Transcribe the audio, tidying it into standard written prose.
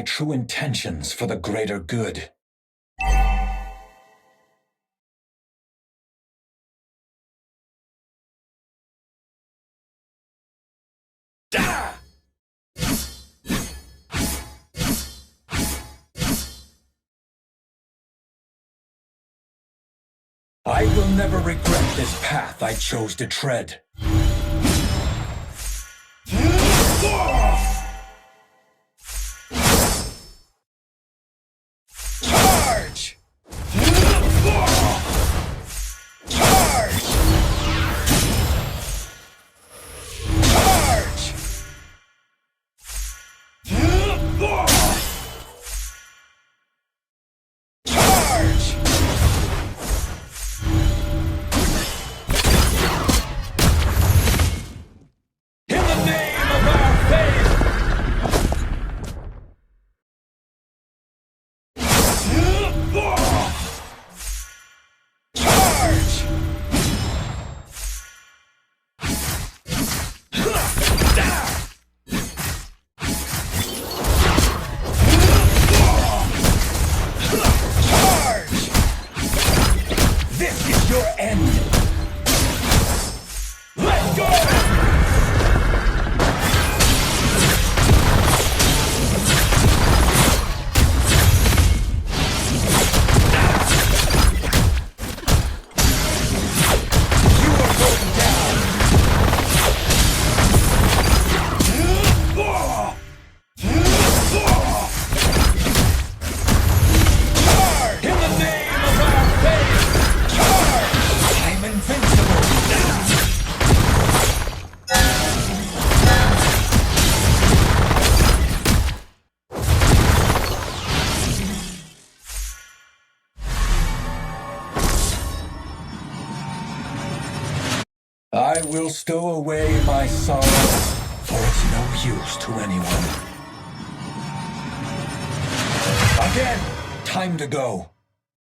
true intentions for the greater good. I will never regret this path I chose to tread. Charge! Charge! Charge! Charge! In the name of our faith! Charge! Charge! This is your end! Let go! You are going down! Charge! In the name of our faith! Charge! I'm invincible! I will stow away my sorrow, for it's no use to anyone. Again, time to go.